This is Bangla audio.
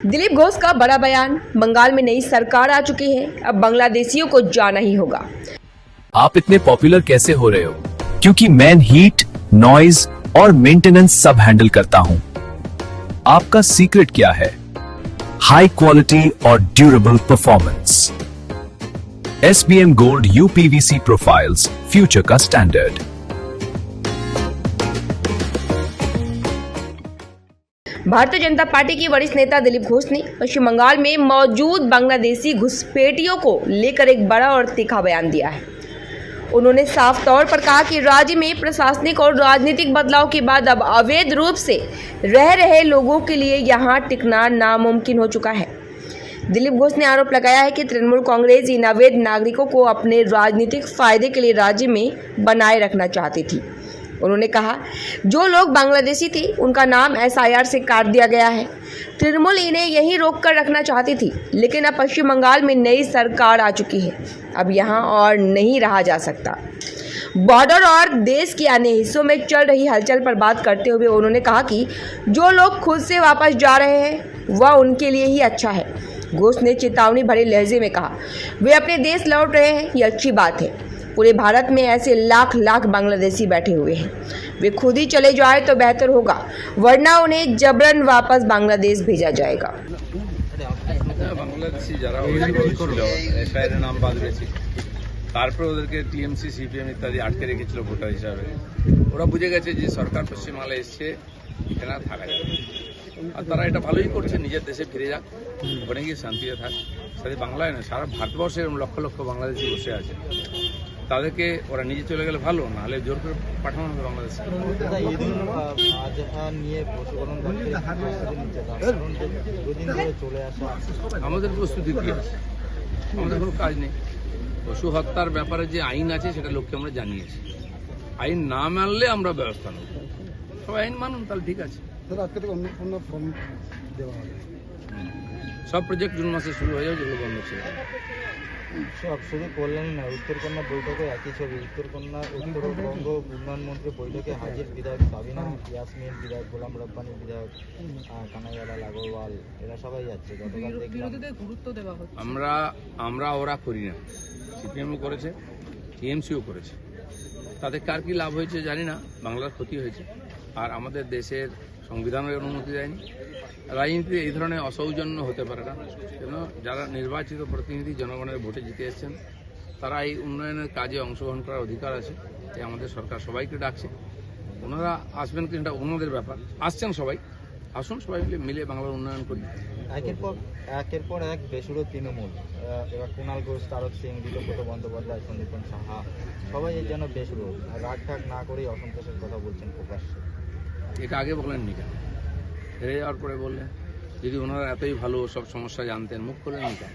दिलीप घोष का बड़ा बयान। बंगाल में नई सरकार आ चुकी है, अब बांग्लादेशियों को जाना ही होगा। आप इतने पॉपुलर कैसे हो रहे हो? क्योंकि मैं हीट, नॉइज और मेंटेनेंस सब हैंडल करता हूं। आपका सीक्रेट क्या है? हाई क्वालिटी और durable performance. SBM gold UPVC profiles, future का स्टैंडर्ड। भारतीय जनता पार्टी की वरिष्ठ नेता दिलीप घोष ने पश्चिम बंगाल में मौजूद बांग्लादेशी घुसपैठियों को लेकर एक बड़ा और तीखा बयान दिया है। उन्होंने साफ तौर पर कहा कि राज्य में प्रशासनिक और राजनीतिक बदलाव के बाद अब अवैध रूप से रह रहे लोगों के लिए यहां टिकना नामुमकिन हो चुका है। दिलीप घोष ने आरोप लगाया है कि तृणमूल कांग्रेस इन अवैध नागरिकों को अपने राजनीतिक फायदे के लिए राज्य में बनाए रखना चाहती थी। उन्होंने कहा, जो लोग बांग्लादेशी थे उनका नाम SIR से काट दिया गया है। तृणमूल इन्हें यहीं रोक कर रखना चाहती थी, लेकिन अब पश्चिम बंगाल में नई सरकार आ चुकी है, अब यहाँ और नहीं रहा जा सकता। बॉर्डर और देश के अन्य हिस्सों में चल रही हलचल पर बात करते हुए उन्होंने कहा कि जो लोग खुद से वापस जा रहे हैं वह उनके लिए ही अच्छा है। घोष ने चेतावनी भरे लहजे में कहा, वे अपने देश लौट रहे हैं, ये अच्छी बात है। पूरे भारत में ऐसे लाख लाख बांग्लादेशी बैठे हुए हैं, वे खुद ही चले जाए तो बेहतर होगा, वरना उन्हें जबरन वापस बांग्लादेश भेजा जाएगा। বাংলাদেশি যারা ছিল এসআইআর নাম বাদ দিয়েছে, তারপরে ওদেরকে টিএমসি সিপিএম ইত্যাদি আটকে রেখেছিল ভোটার হিসাবে। ওরা বুঝে গেছে যে সরকার পশ্চিমবাংলা এসছে, এখানে থাকা যাবে, আর তারা এটা ভালোই করছে, নিজের দেশে ফিরে যাক, ওখানে গিয়ে শান্তিতে থাক। সাথে বাংলায় না, সারা ভারতবর্ষে লক্ষ লক্ষ বাংলাদেশি বসে আছে, তাদেরকে ওরা নিজে চলে গেলে ভালো, না হলে জোর করে পাঠানো হবে বাংলাদেশে। আমাদের প্রস্তুতি কি আছে? আমাদের কোনো কাজ নেই। পশু হত্যার ব্যাপারে যে আইন আছে সেটা লোককে আমরা জানিয়েছি, আইন না মানলে আমরা ব্যবস্থা নেব। সবাই আইন মানুন, তাহলে ঠিক আছে। সব প্রজেক্ট জুন মাসে শুরু হয়ে যাবে, যেগুলো বন্ধ ছিল। সব শুধু কল্যাণী নয়, উত্তরকন্যা বৈঠকে একই ছবি। উত্তরবঙ্গ উন্নয়ন মন্ত্রী বৈঠকে হাজির বিধায়ক সাবিনা ইয়াসমিন, বিধায়ক গোলাম রব্বানী, বিধায়ক কানাইয়ালাল আগরওয়াল, এরা সবাই যাচ্ছে। গতকাল দেখলাম আমরা ওরা করি না, সিপিএমও করেছে, টিএমসিও করেছে, তাতে কার কি লাভ হয়েছে জানি না, বাংলার ক্ষতি হয়েছে। আর আমাদের দেশের সংবিধানের অনুমতি দেয়নি। রাজনীতিতে এই ধরনের অসৌজন্য হতে পারে না, কেন যারা নির্বাচিত প্রতিনিধি জনগণের ভোটে জিতে এসেছেন, তারা এই উন্নয়নের কাজে অংশগ্রহণ করার অধিকার আছে। তাই আমাদের সরকার সবাইকে ডাকছে, ওনারা আসবেন কিন্তু ওনাদের ব্যাপার, আসছেন সবাই, আসুন সবাই মিলে বাংলার উন্নয়ন করি। একের পর এক বেসুরো তৃণমূল, এবার কুণাল ঘোষ, তারক সিং, ঋতব্রত বন্দ্যোপাধ্যায়, সন্দীপন সাহা, সবাই যেন বেসুরো, রাগ ঠাক না করেই অসন্তোষের কথা বলছেন প্রকাশ্যে। এটা আগে বলেননি কেন? হেরে যাওয়ার পরে বললেন, যদি ওনারা এতই ভালো সব সমস্যা জানতেন, মুখ খোলেননি কেন?